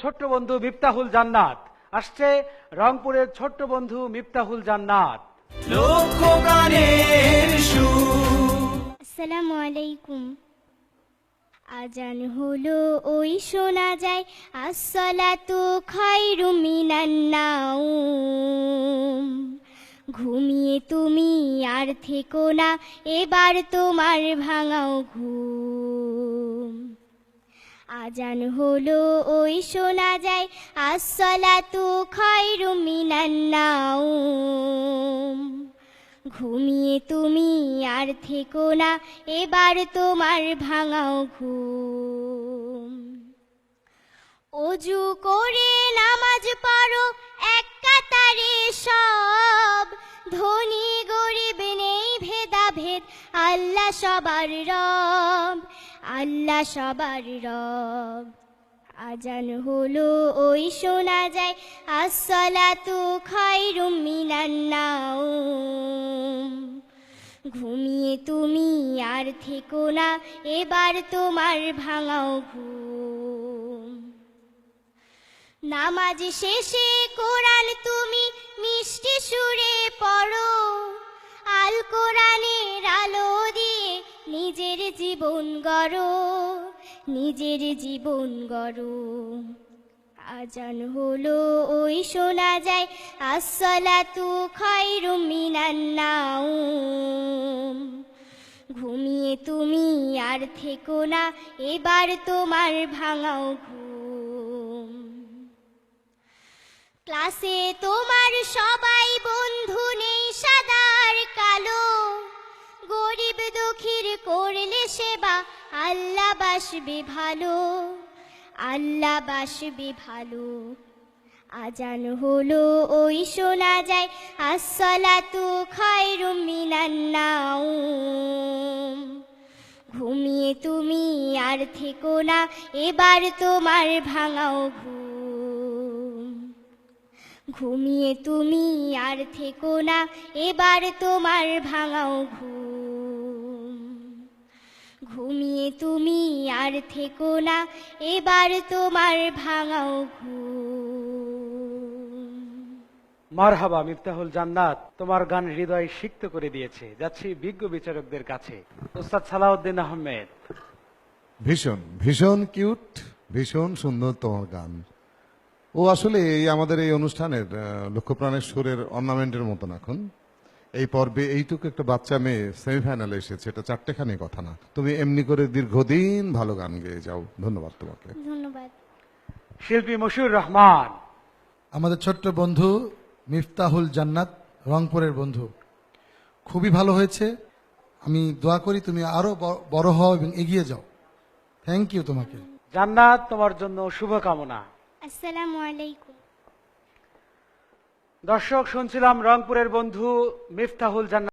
ছোট্ট বন্ধু মিফতাহুল জান্নাত আসছে। রংপুরের ছোট্ট বন্ধু মিফতাহুল জান্নাত। লোকগানের সুর। আসসালামু আলাইকুম। আজান হলো ওই শোনা যায় আসসালাতু খায়রুম মিনান নাউম। ঘুমিয়ে তুমি আর থেকো না, এবার তোমার ভাঙাও ঘুম। আজান হলো ওই শোনা যায় আসসালাতু খায়রুম মিনান নাউম। ঘুমিয়ে তুমি আর থেকো না, এবার তোমার ভাঙাও ঘুম। অজু করে নামাজ পড়ো এক কাতারে সব, ধনী গরিব নেই ভেদাভেদ, আল্লাহ সবার রব, আল্লাহ সবার রব। আজান হলো ওই শোনা যায় আসসালাতু খায়রুম মিনান নাউম। ঘুমিয়ে তুমি আর থেকো না, এবার তোমার ভাঙাও ঘুম। নামাজ শেষে কোরআন তুমি মিষ্টি সুরে পড়ো, আল কোরআনের আলো দিয়ে নিজের জীবন গড়ো, নিজের জীবন গড়ো। আজান হলো ওই শোনা যায় আসসালাতু খায়রুম মিনান নাউম। ঘুমিয়ে তুমি আর থেকো না, এবার তোমার ভাঙাও ঘুম। ক্লাসে তোমার সবাই বন্ধু নেই সাদা আর কালো, গরিব দুঃখীর করলে সেবা আল্লাহ বাসবে ভালো, আল্লাহ বাসবে ভালো। আজান হলো ওই শোনা যায় আসসালাতু খায়রুম মিনান নাউম। ঘুমিয়ে তুমি আর থেকো না, এবার তোমার ভাঙাও ঘুম। ঘুমিয়ে তুমি আর থেকো না, এবার তোমার ভাঙাও ঘুম। ঘুমিয়ে তুমি আর থেকো না, এবার তোমার ভাঙাও ঘুম। মারহাবা মিফতাহুল জান্নাত, তোমার গান হৃদয় সিক্ত করে দিয়েছে। যাচ্ছি বিজ্ঞ বিচারকদের কাছে। ওস্তাদ সালাউদ্দিন আহমেদ। ভীষণ ভীষণ কিউট, ভীষণ সুন্দর তোমার গান। ও আসলে এই আমাদের এই অনুষ্ঠানের লক্ষ্যপ্রাণের সুরের অর্নামেন্টের মতন। এখন এই পর্বে এইটুকু একটা বাচ্চা মেয়ে সেমিফাইনালে এসেছে, এটা চারটেখানি কথা না। তুমি এমনি করে দীর্ঘদিন ভালো গান গেয়ে যাও। ধন্যবাদ তোমাকে। ধন্যবাদ। শিল্পী মশিউর রহমান। আমাদের ছোট্ট বন্ধু মিফতাহুল জান্নাত, রংপুরের বন্ধু, খুবই ভালো হয়েছে। আমি দোয়া করি তুমি আরো বড় হও এবং এগিয়ে যাও। থ্যাংক ইউ তোমাকে। জান্নাত, তোমার জন্য শুভকামনা। আসসালামু আলাইকুম। দর্শক, শুনছিলাম রংপুরের বন্ধু মিফতাহুল জান্নাত।